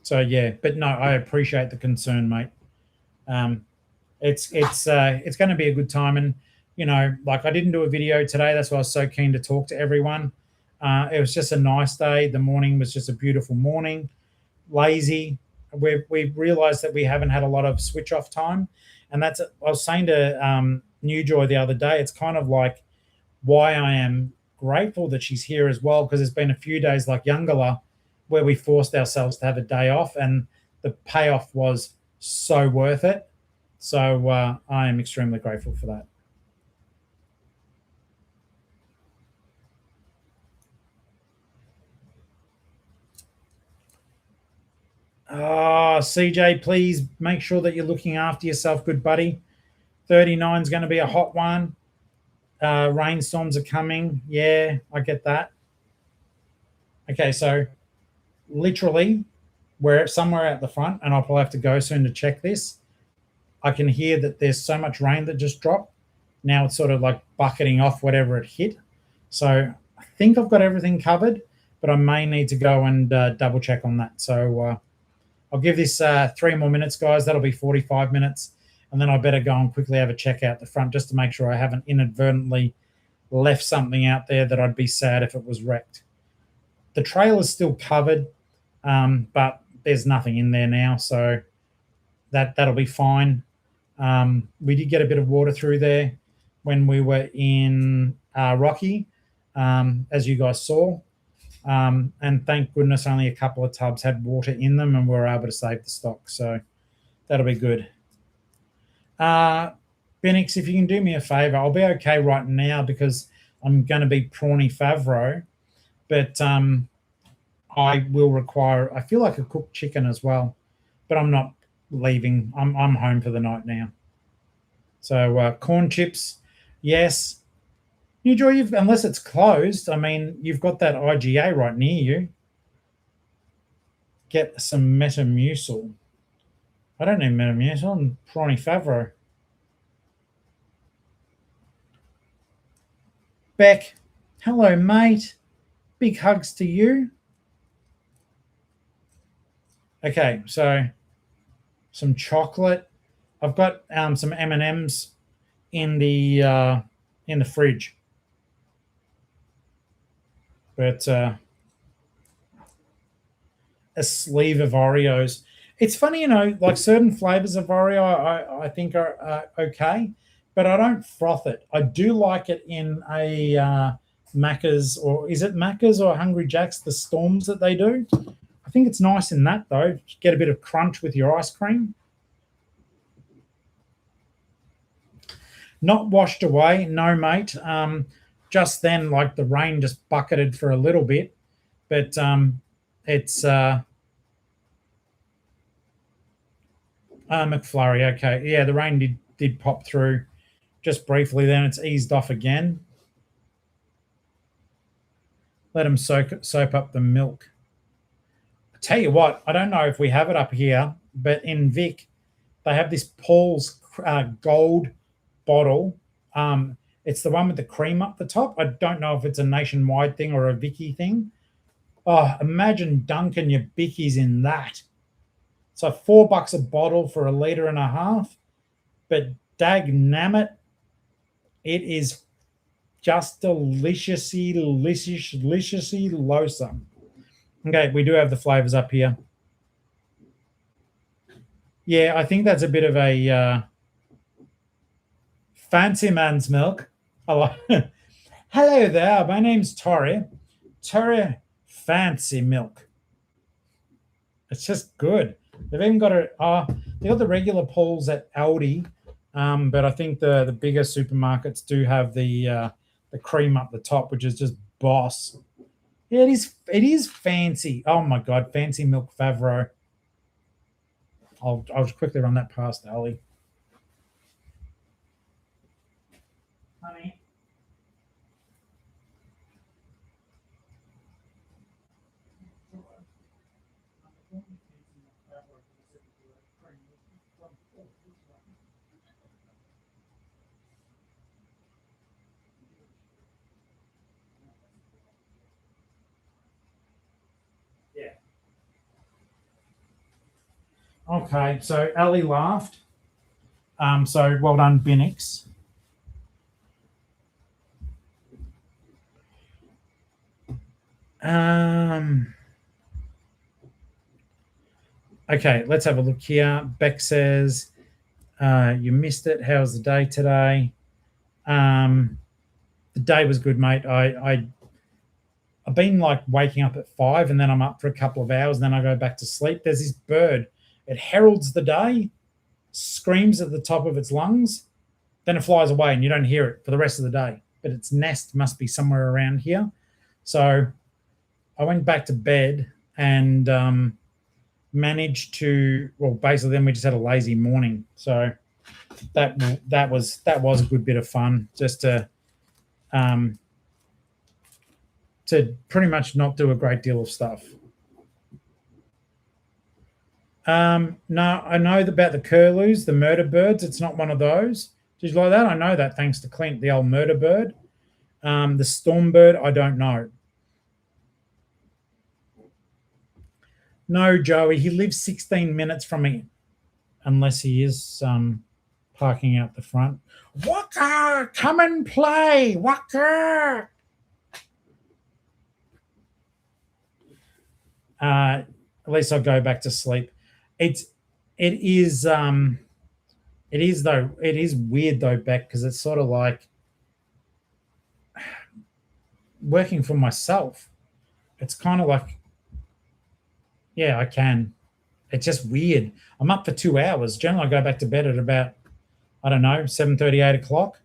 So yeah, but no, I appreciate the concern, mate. Um, it's going to be a good time, and like I didn't do a video today. That's why I was so keen to talk to everyone. It was just a nice day. The morning was just a beautiful morning. Lazy. We've realised that we haven't had a lot of switch off time, and I was saying to New Joy the other day. It's kind of like why I am grateful that she's here as well, because there's been a few days like Youngala where we forced ourselves to have a day off, and the payoff was so worth it. So I am extremely grateful for that. CJ, please make sure that you're looking after yourself, good buddy. 39 is going to be a hot one. Rainstorms are coming. Yeah, I get that. Okay, so literally, we're somewhere at the front, and I'll probably have to go soon to check this. I can hear that there's so much rain that just dropped. Now it's sort of like bucketing off whatever it hit. So I think I've got everything covered, but I may need to go and double check on that. So I'll give this 3 more minutes, guys. That'll be 45 minutes. And then I better go and quickly have a check out the front just to make sure I haven't inadvertently left something out there that I'd be sad if it was wrecked. The trail is still covered, but there's nothing in there now, so that'll be fine. We did get a bit of water through there when we were in Rocky, as you guys saw. And thank goodness only a couple of tubs had water in them, and we were able to save the stock. So that'll be good. Benix, if you can do me a favor, I'll be okay right now because I'm going to be prawny Favreau, but I will require, I feel like a cooked chicken as well, but I'm not leaving. I'm home for the night now. So corn chips, yes. New Joy, unless it's closed, I mean, you've got that IGA right near you. Get some Metamucil. I don't need Metamucil. I'm prawny Favreau. Beck, hello, mate. Big hugs to you. Okay, so some chocolate. I've got some M&Ms in the fridge, but a sleeve of Oreos. It's funny, like certain flavors of Oreo I think are okay, but I don't froth it. I do like it in a Macca's, or is it Macca's or Hungry Jack's, the storms that they do. I think it's nice in that, though. Get a bit of crunch with your ice cream. Not washed away, no, mate. Just then, like the rain just bucketed for a little bit, but it's McFlurry. Okay, yeah, the rain did pop through just briefly. Then it's eased off again. Let them soap up the milk. I tell you what, I don't know if we have it up here, but in Vic, they have this Paul's gold bottle. It's the one with the cream up the top. I don't know if it's a nationwide thing or a Vicky thing. Oh, imagine dunking your bickies in that. So $4 a bottle for 1.5 liters, but Dagnammit, it is just deliciously loathsome. Okay, we do have the flavors up here. Yeah, I think that's a bit of a fancy man's milk. Hello. Hello there. My name's Tori. Tori Fancy Milk. It's just good. They've even got they got the regular pools at Aldi, but I think the bigger supermarkets do have the cream up the top, which is just boss. Yeah, it is fancy. Oh my god, fancy milk Favreau. I'll just quickly run that past Ali. Honey. Yeah. Okay, so Ali laughed. So well done, Binnix. Okay, let's have a look here. Beck says, you missed it. How's the day today? The day was good, mate. I've been like waking up at 5 and then I'm up for a couple of hours and then I go back to sleep. There's this bird. It heralds the day, screams at the top of its lungs, then it flies away and you don't hear it for the rest of the day. But its nest must be somewhere around here. So I went back to bed and managed to, well, basically then we just had a lazy morning. So that was a good bit of fun, just to pretty much not do a great deal of stuff. No, I know about the curlews, the murder birds. It's not one of those. Did you like that? I know that thanks to Clint, the old murder bird. The storm bird, I don't know. No, Joey, he lives 16 minutes from me, unless he is parking out the front. Walker, come and play, Walker. At least I'll go back to sleep. It is weird though, Beck, because it's sort of like working for myself. It's kind of like, yeah, I can. It's just weird. I'm up for 2 hours. Generally, I go back to bed at about, I don't know, 7:30, 8 o'clock.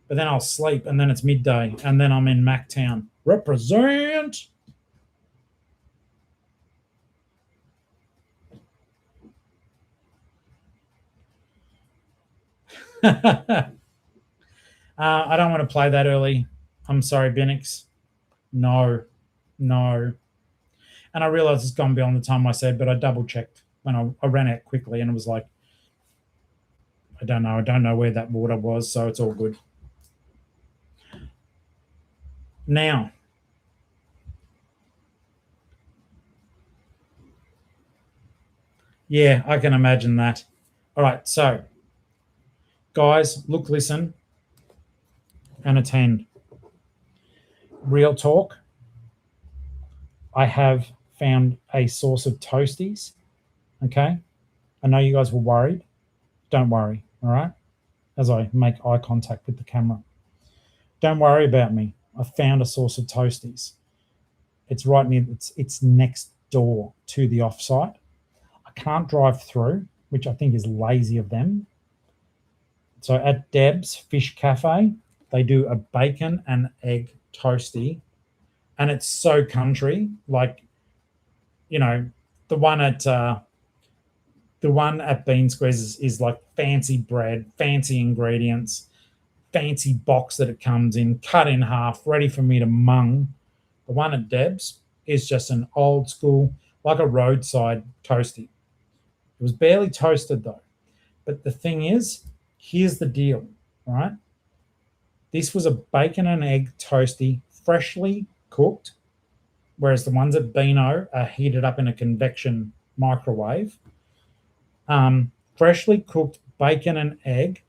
But then I'll sleep, and then it's midday, and then I'm in Macktown. Represent. I don't want to play that early. I'm sorry, Binnix. No. And I realized it's gone beyond the time I said, but I double checked when I ran out quickly and it was like, I don't know where that water was, so it's all good. Now, yeah, I can imagine that. All right, so guys, look, listen, and attend. Real talk. I have found a source of toasties. Okay. I know you guys were worried. Don't worry. All right. As I make eye contact with the camera. Don't worry about me. I found a source of toasties. It's right near, it's next door to the offsite. I can't drive through, which I think is lazy of them. So at Deb's Fish Cafe, they do a bacon and egg toasty. And it's so country, like, you know, the one at Bean Squares is like fancy bread, fancy ingredients, fancy box that it comes in, cut in half, ready for me to mung. The one at Deb's is just an old school, like a roadside toasty. It was barely toasted though. But the thing is, here's the deal, right? This was a bacon and egg toasty, freshly cooked, whereas the ones at Beano are heated up in a convection microwave. Freshly cooked bacon and egg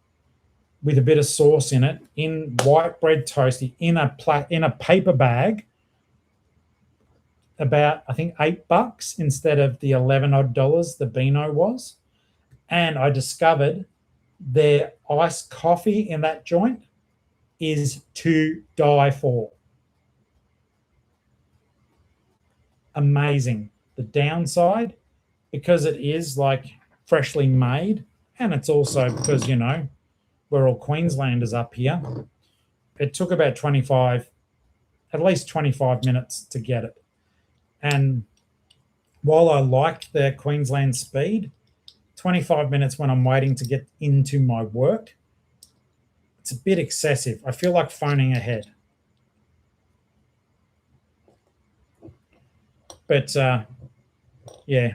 with a bit of sauce in it, in white bread toasty, in a paper bag, about I think $8 instead of the 11 odd dollars the Beano was. And I discovered their iced coffee in that joint is to die for. Amazing. The downside, because it is like freshly made, and it's also because, we're all Queenslanders up here, it took about at least 25 minutes to get it. And while I liked the Queensland speed, 25 minutes when I'm waiting to get into my work, it's a bit excessive. I feel like phoning ahead. But yeah.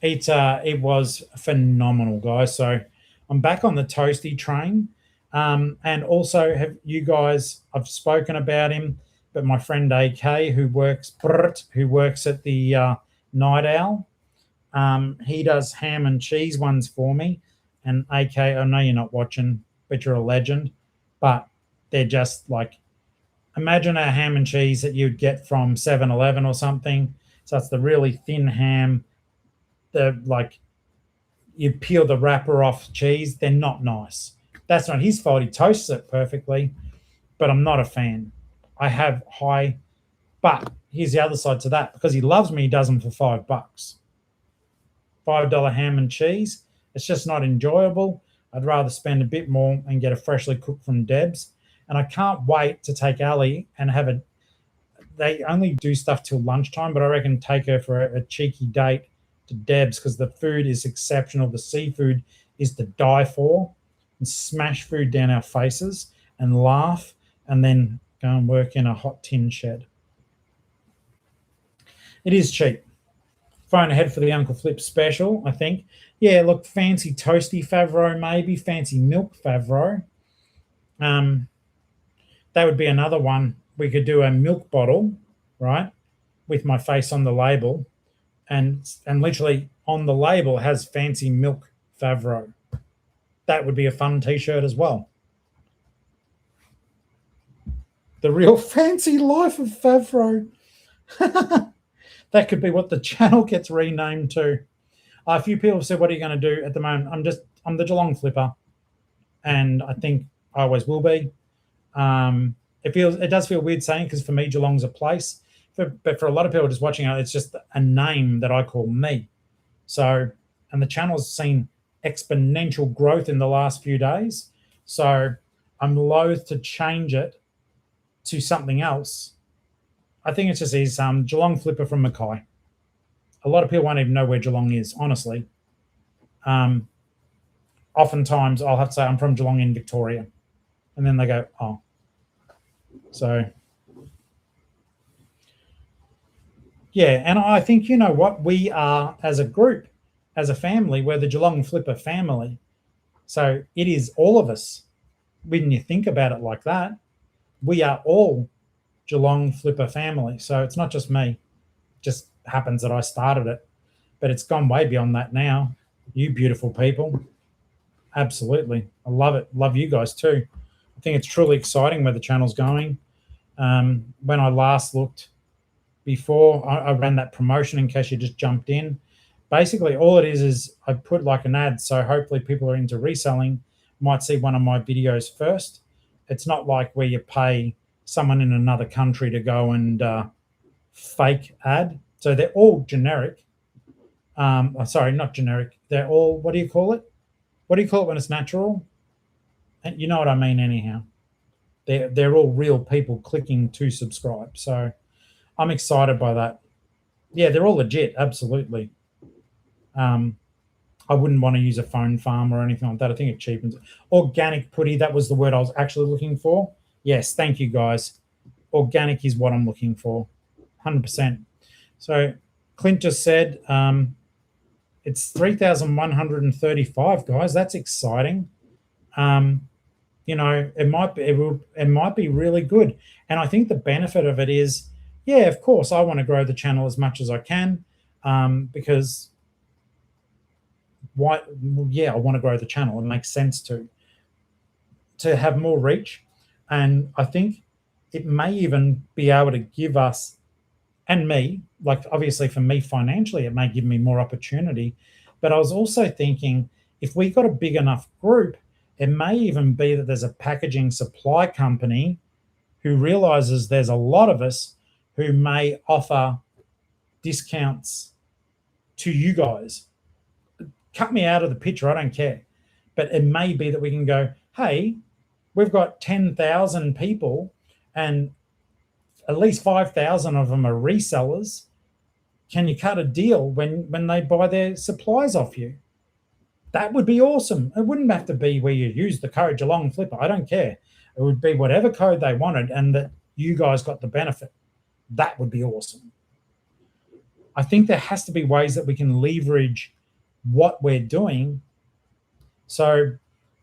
It was phenomenal, guys. So I'm back on the toasty train. And also, have you guys, I've spoken about him, but my friend AK, who works at the Night Owl, he does ham and cheese ones for me. And AK, I know you're not watching, but you're a legend. But they're just like, imagine a ham and cheese that you'd get from 7-Eleven or something. So it's the really thin ham. You peel the wrapper off cheese. They're not nice. That's not his fault. He toasts it perfectly, but I'm not a fan. I have high, but here's the other side to that. Because he loves me, he does them for $5. $5 ham and cheese. It's just not enjoyable. I'd rather spend a bit more and get a freshly cooked from Deb's. And I can't wait to take Ali and have a. They only do stuff till lunchtime, but I reckon take her for a cheeky date to Deb's because the food is exceptional. The seafood is to die for. And smash food down our faces and laugh and then go and work in a hot tin shed. It is cheap. Phone ahead for the Uncle Flip special, I think. Yeah, look, fancy toasty Favreau maybe, fancy milk Favreau. That would be another one. We could do a milk bottle, right, with my face on the label, and literally on the label has fancy milk Favreau. That would be a fun t-shirt as well. The real fancy life of Favreau. That could be what the channel gets renamed to. A few people said, what are you going to do at the moment? I'm the Geelong-Flipper, and I think I always will be. It does feel weird saying, because for me, Geelong's a place. But for a lot of people just watching it, it's just a name that I call me. So, and the channel's seen exponential growth in the last few days. So I'm loath to change it to something else. I think it's just Geelong-Flipper from Mackay. A lot of people won't even know where Geelong is, honestly. Oftentimes I'll have to say I'm from Geelong in Victoria. And then they go, oh. So, yeah, and I think, you know what, we are, as a group, as a family, we're the Geelong-Flipper family. So it is all of us. When you think about it like that, we are all Geelong-Flipper family. So it's not just me. It just happens that I started it. But it's gone way beyond that now. You beautiful people. Absolutely. I love it. Love you guys too. I think it's truly exciting where the channel's going. When I last looked before, I ran that promotion in case you just jumped in. Basically, all it is I put like an ad, so hopefully people are into reselling, might see one of my videos first. It's not like where you pay someone in another country to go and fake ad. So they're all generic. Sorry, not generic. They're all, what do you call it? What do you call it when it's natural? And you know what I mean anyhow. They're all real people clicking to subscribe. So I'm excited by that. Yeah, they're all legit, absolutely. I wouldn't want to use a phone farm or anything like that. I think it cheapens it. Organic putty, that was the word I was actually looking for. Yes, thank you guys. Organic is what I'm looking for, 100%. So Clint just said it's 3,135, guys. That's exciting. You know, it might be really good. And I think the benefit of it is, yeah, of course, I want to grow the channel as much as I can. because why? Well, yeah, I want to grow the channel. It makes sense to have more reach, and I think it may even be able to give us and me, like obviously for me financially, it may give me more opportunity. But I was also thinking if we got a big enough group, it may even be that there's a packaging supply company who realizes there's a lot of us who may offer discounts to you guys. Cut me out of the picture, I don't care. But it may be that we can go, hey, we've got 10,000 people and at least 5,000 of them are resellers. Can you cut a deal when they buy their supplies off you? That would be awesome. It wouldn't have to be where you use the code Geelong-Flipper. I don't care. It would be whatever code they wanted and that you guys got the benefit. That would be awesome. I think there has to be ways that we can leverage what we're doing. So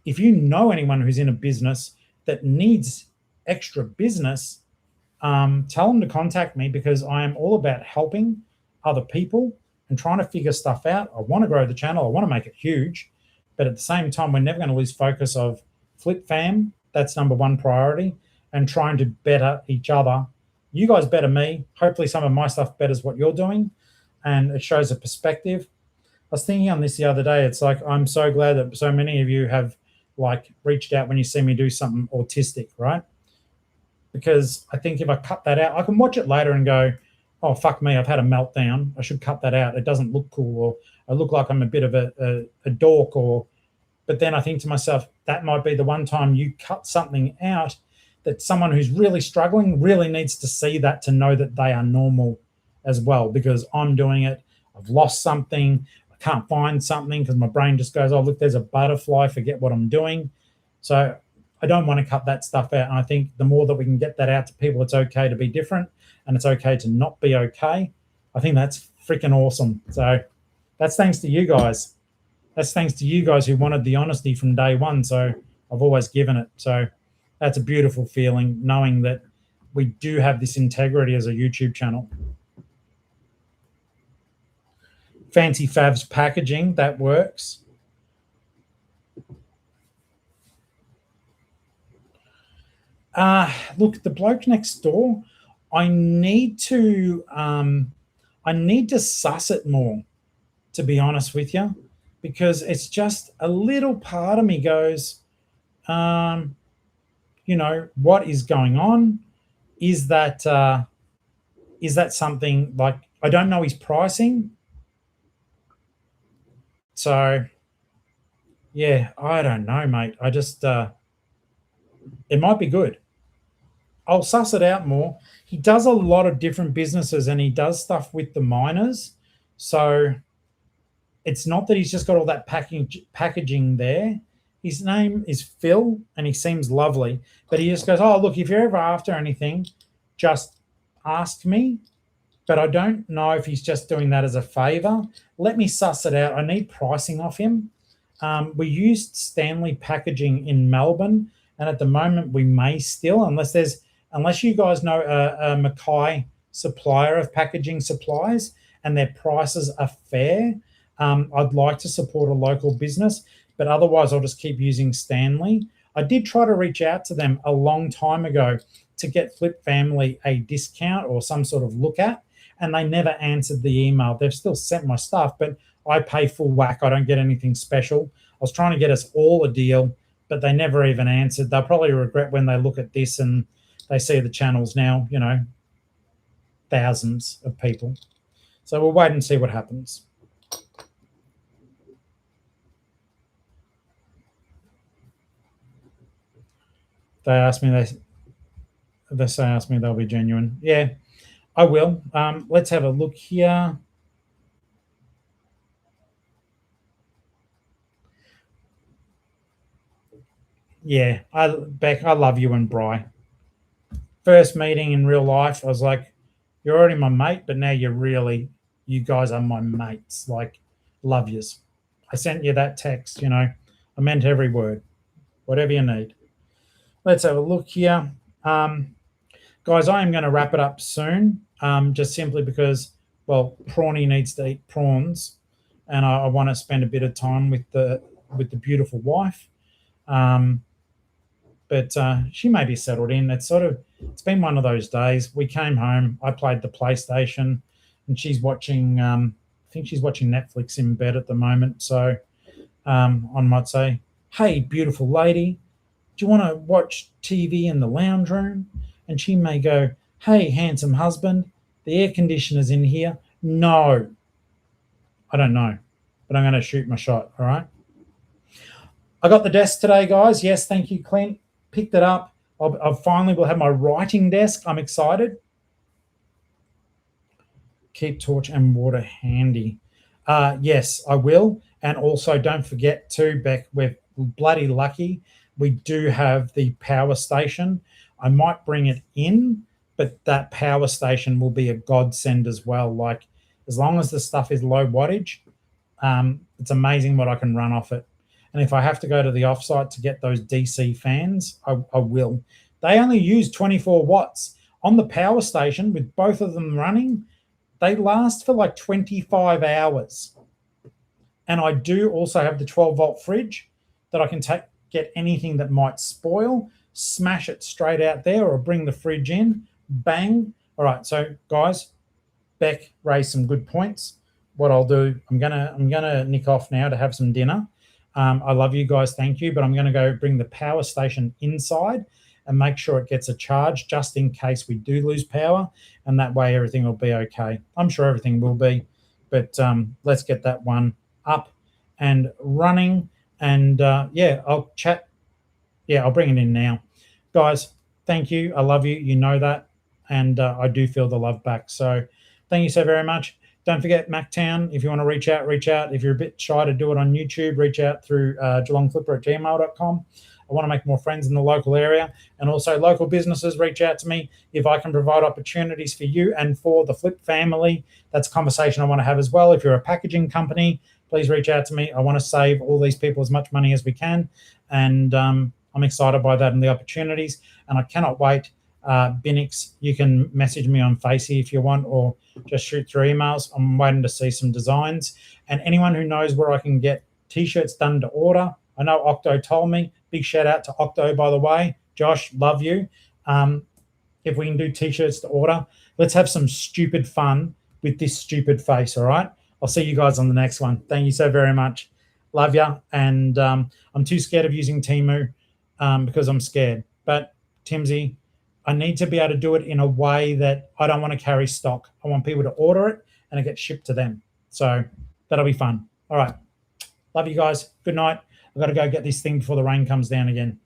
if you know anyone who's in a business that needs extra business, tell them to contact me because I am all about helping other people and trying to figure stuff out. I want to grow the channel. I want to make it huge. But at the same time, we're never going to lose focus of Flip Fam. That's number one priority, and trying to better each other. You guys better me. Hopefully some of my stuff betters what you're doing, and it shows a perspective. I was thinking on this the other day. It's like, I'm so glad that so many of you have like reached out when you see me do something autistic, right? Because I think if I cut that out, I can watch it later and go, oh, fuck me, I've had a meltdown. I should cut that out. It doesn't look cool, or I look like I'm a bit of a dork. But then I think to myself, that might be the one time you cut something out that someone who's really struggling really needs to see that to know that they are normal as well, because I'm doing it. I've lost something. I can't find something because my brain just goes, oh, look, there's a butterfly, forget what I'm doing. So I don't want to cut that stuff out. And I think the more that we can get that out to people, it's okay to be different and it's okay to not be okay. I think that's freaking awesome. So that's thanks to you guys. That's thanks to you guys who wanted the honesty from day one. So I've always given it. So that's a beautiful feeling, knowing that we do have this integrity as a YouTube channel. Fancy Fabs packaging, that works. Look, the bloke next door, I need to suss it more, to be honest with you, because it's just a little part of me goes, you know, what is going on? Is that something like, I don't know his pricing. So yeah, I don't know, mate. I just it might be good. I'll suss it out more. He does a lot of different businesses and he does stuff with the miners. So it's not that he's just got all that packaging there. His name is Phil and he seems lovely, but he just goes, oh, look, if you're ever after anything, just ask me. But I don't know if he's just doing that as a favor. Let me suss it out. I need pricing off him. We used Stanley Packaging in Melbourne, and at the moment we may still, unless you guys know a Mackay supplier of packaging supplies and their prices are fair. I'd like to support a local business, but otherwise I'll just keep using Stanley. I did try to reach out to them a long time ago to get Flip Family a discount or some sort of look at, and they never answered the email. They've still sent my stuff, but I pay full whack. I don't get anything special. I was trying to get us all a deal, but they never even answered. They'll probably regret when they look at this and they see the channels now, you know, thousands of people. So we'll wait and see what happens. They asked me, they asked me they'll be genuine. Yeah, I will. Let's have a look here. Yeah, Beck, I love you and Bri. First meeting in real life, I was like, you're already my mate, but now you guys are my mates. Like, love yous. I sent you that text, you know. I meant every word. Whatever you need. Let's have a look here. Guys, I am going to wrap it up soon, just simply because well, Prawny needs to eat prawns, and I want to spend a bit of time with the beautiful wife. But she may be settled in. It's been one of those days. We came home, I played the PlayStation, and she's watching. I think she's watching Netflix in bed at the moment. So I might say, "Hey, beautiful lady, do you want to watch TV in the lounge room?" And she may go, "Hey, handsome husband, the air conditioner's in here." No, I don't know, but I'm going to shoot my shot. All right. I got the desk today, guys. Yes, thank you, Clint. Picked it up. I finally will have my writing desk. I'm excited. Keep torch and water handy. Yes, I will. And also, don't forget too, Beck, we're bloody lucky. We do have the power station. I might bring it in, but that power station will be a godsend as well. Like, as long as the stuff is low wattage, it's amazing what I can run off it. And if I have to go to the offsite to get those DC fans, I will. They only use 24 watts. On the power station, with both of them running, they last for like 25 hours. And I do also have the 12-volt fridge that I can get anything that might spoil, smash it straight out there, or bring the fridge in, bang. All right, so guys, Beck raised some good points. What I'll do, I'm gonna nick off now to have some dinner. I love you guys, thank you, but I'm going to go bring the power station inside and make sure it gets a charge just in case we do lose power, and that way everything will be okay. I'm sure everything will be, but let's get that one up and running. And yeah, I'll chat. Yeah, I'll bring it in now. Guys, thank you. I love you. You know that. And I do feel the love back. So thank you so very much. Don't forget Macktown. If you want to reach out, reach out. If you're a bit shy to do it on YouTube, reach out through Geelong-Flipper@gmail.com. I want to make more friends in the local area. And also local businesses, reach out to me. If I can provide opportunities for you and for the Flip family, that's a conversation I want to have as well. If you're a packaging company, please reach out to me. I want to save all these people as much money as we can. And I'm excited by that and the opportunities. And I cannot wait. Binnix, you can message me on Facey if you want, or just shoot through emails. I'm waiting to see some designs. And anyone who knows where I can get T-shirts done to order, I know Octo told me. Big shout out to Octo, by the way. Josh, love you. If we can do T-shirts to order, let's have some stupid fun with this stupid face, all right? I'll see you guys on the next one. Thank you so very much. Love ya. And I'm too scared of using Temu because I'm scared. But Timsy, I need to be able to do it in a way that I don't want to carry stock. I want people to order it and it gets shipped to them. So that'll be fun. All right. Love you guys. Good night. I've got to go get this thing before the rain comes down again.